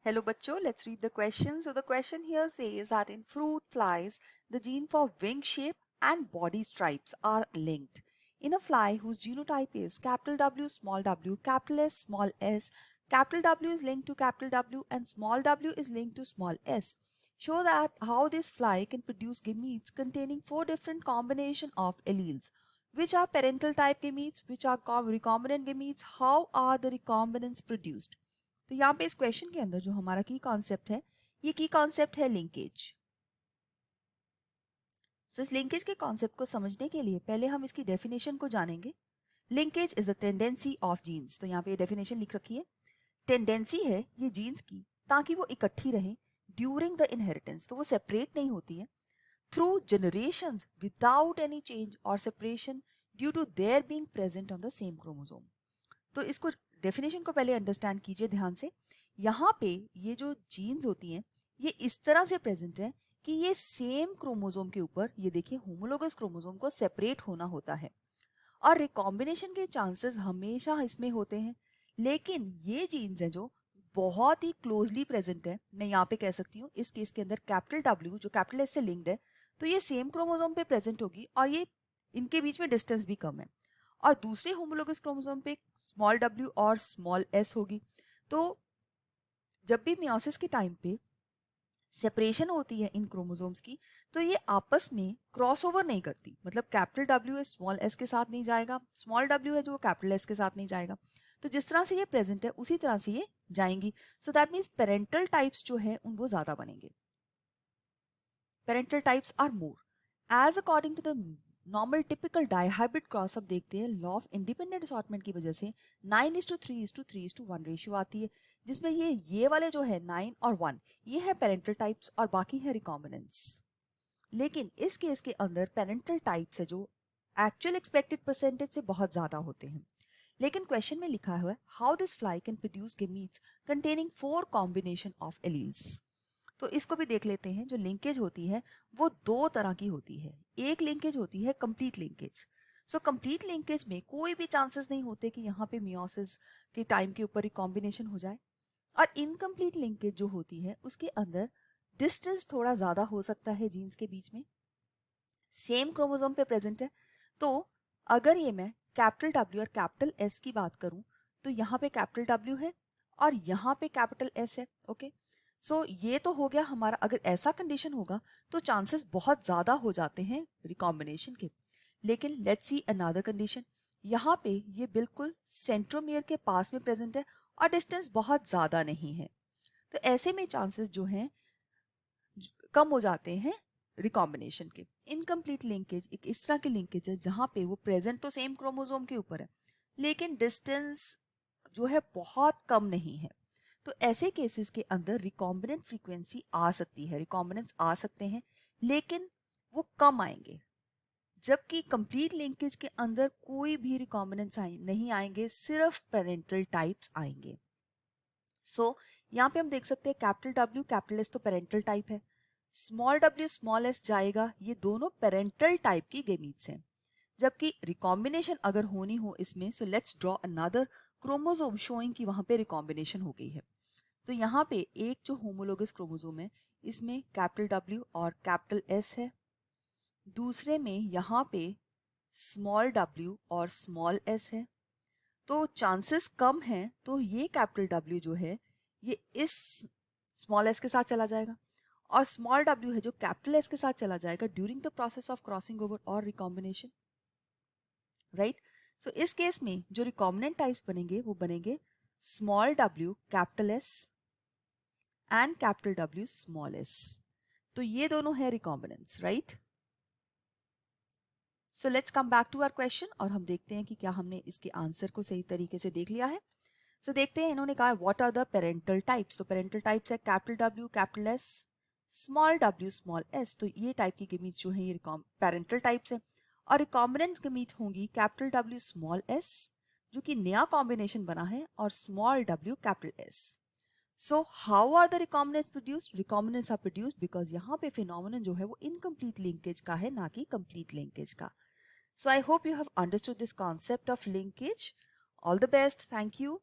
Hello bachcho, let's read the question. So the question here says that in fruit flies, the gene for wing shape and body stripes are linked. In a fly whose genotype is capital W, capital S, small s, capital W is linked to capital W and small w is linked to small s. Show that how this fly can produce gametes containing 4 different combination of alleles. Which are parental type gametes, which are recombinant gametes, how are the recombinants produced? तो यहाँ पे इस question के अंदर जो हमारा की concept है, ये की कॉन्सेप्ट है लिंकेज। सो इस लिंकेज के कॉन्सेप्ट को समझने के लिए पहले हम इसकी डेफिनेशन को जानेंगे। Linkage is the tendency of genes. तो यहाँ पे ये डेफिनेशन लिख रखी है। टेंडेंसी है ये जीन्स की ताकि वो इकट्ठी रहें ड्यूरिंग द इनहेरिटेंस, तो वो सेपरेट नहीं होती है through generations without any change और separation due to their being present on the same chromosome. तो इसको डेफिनेशन को पहले अंडरस्टैंड कीजिए ध्यान से। यहाँ पे ये जो जीन्स होती हैं ये इस तरह से प्रेजेंट है कि ये सेम क्रोमोसोम के ऊपर, ये देखिए होमोलोगस क्रोमोसोम को सेपरेट होना होता है और रिकॉम्बिनेशन के चांसेस हमेशा इसमें होते हैं। लेकिन ये जीन्स है जो बहुत ही क्लोजली प्रेजेंट है। मैं यहाँ पे कह सकती हूँ इस केस के अंदर कैपिटल डब्ल्यू जो कैपिटल एस से लिंक्ड है, तो ये सेम क्रोमोसोम पे प्रेजेंट होगी और ये इनके बीच में डिस्टेंस भी कम है। और दूसरे होमोलोगस क्रोमोसोम पे स्मॉल डब्ल्यू और स्मॉल एस होगी। तो जब भी मियोसिस के टाइम पे सेपरेशन होती है इन क्रोमोसोम्स की, तो ये आपस में क्रॉसओवर नहीं करती। मतलब कैपिटल डब्ल्यू है स्मॉल एस के साथ नहीं जाएगा, स्मॉल डब्ल्यू है जो कैपिटल एस के साथ नहीं जाएगा। तो जिस तरह से ये प्रेजेंट है उसी तरह से ये जाएंगी। So that means parental types जो है उन वो ज्यादा बनेंगे। Parental types are more as according to the normal typical dihybrid cross. अब देखते हैं लॉ ऑफ इंडिपेंडेंट असॉर्टमेंट की वजह से 9:3:3:1 रेशियो आती है, जिसमें ये वाले जो है 9 और 1 ये है पेरेंटल टाइप्स और बाकी है रिकॉम्बिनेंट्स। लेकिन इस केस के अंदर पेरेंटल टाइप्स है जो एक्चुअल एक्सपेक्टेड परसेंटेज से बहुत ज्यादा होते हैं। लेकिन क्वेश्चन में लिखा हुआ है how this fly can produce gametes containing 4 combination of alleles. तो इसको भी देख लेते हैं। जो लिंकेज होती है वो दो तरह की होती है। एक लिंकेज होती है complete linkage. So complete linkage में कोई भी चांसेस नहीं होते कि यहाँ पे मियोसिस के टाइम के ऊपर ही कॉम्बिनेशन हो जाए। और इनकम्प्लीट लिंकेज जो होती है उसके अंदर डिस्टेंस थोड़ा ज्यादा हो सकता है जीन्स के बीच में, सेम क्रोमोसोम पे प्रेजेंट है। तो अगर ये मैं कैपिटल डब्ल्यू और कैपिटल एस की बात करूं, तो यहाँ पे कैपिटल डब्ल्यू है और यहाँ पे कैपिटल एस है। ओके, सो ये तो हो गया हमारा। अगर ऐसा कंडीशन होगा तो चांसेस बहुत ज्यादा हो जाते हैं रिकॉम्बिनेशन के। लेकिन लेट्स सी अनदर कंडीशन। यहाँ पे ये बिल्कुल सेंट्रोमियर के पास में प्रेजेंट है और डिस्टेंस बहुत ज्यादा नहीं है। तो ऐसे में चांसेस जो हैं कम हो जाते हैं रिकॉम्बिनेशन के। इनकम्प्लीट लिंकेज एक इस तरह की लिंकेज है जहां पे वो प्रेजेंट तो सेम क्रोमोसोम के ऊपर है लेकिन डिस्टेंस जो है बहुत कम नहीं है। तो ऐसे केसेस के अंदर रिकॉम्बिनेंट फ्रीक्वेंसी आ सकती है, रिकॉम्बिनेंट्स आ सकते हैं लेकिन वो कम आएंगे। जबकि कंप्लीट लिंकेज के अंदर कोई भी रिकॉम्बिनेंट्स नहीं आएंगे, सिर्फ पेरेंटल टाइप्स आएंगे। यहाँ पे हम देख सकते हैं कैपिटल डब्ल्यू कैपिटल एस तो पेरेंटल टाइप है, स्मॉल डब्ल्यू स्मॉल एस जाएगा, ये दोनों पेरेंटल टाइप की गेमीट्स हैं। जबकि रिकॉम्बिनेशन अगर होनी हो इसमें, so let's draw another chromosome showing कि वहां पे रिकॉम्बिनेशन हो गई है। तो यहाँ पे एक जो होमोलोगस क्रोमोसोम है इसमें कैपिटल डब्ल्यू और कैपिटल एस है, दूसरे में यहाँ पे स्मॉल डब्ल्यू और स्मॉल एस है। तो चांसेस कम हैं, तो ये कैपिटल डब्ल्यू जो है ये इस स्मॉल एस के साथ चला जाएगा और स्मॉल डब्ल्यू है जो कैपिटल एस के साथ चला जाएगा during the process of crossing over और रिकॉम्बिनेशन, राइट। सो इस केस में जो रिकॉम्बिनेंट टाइप्स बनेंगे वो बनेंगे small W capital S and capital W small S. तो ये दोनों है recombinants, right. So let's come back to our question और हम देखते हैं कि क्या हमने इसके आंसर को सही तरीके से देख लिया है। सो देखते हैं इन्होंने कहा what are the parental types. तो पेरेंटल टाइप्स है capital W capital S small W small S. तो ये टाइप की गेमीट्स जो है ये पेरेंटल टाइप्स है। और रिकॉम्बिनेंट गेमीट होंगी कैपिटल डब्ल्यू स्मॉल एस जो कि नया कॉम्बिनेशन बना है और small W capital S. So how are the recombinants produced? Recombinants are produced because यहाँ पे फिनोमिनन जो है वो इनकम्प्लीट लिंकेज का है, ना कि कंप्लीट लिंकेज का। So I hope you have understood this concept of linkage. All the best. Thank you.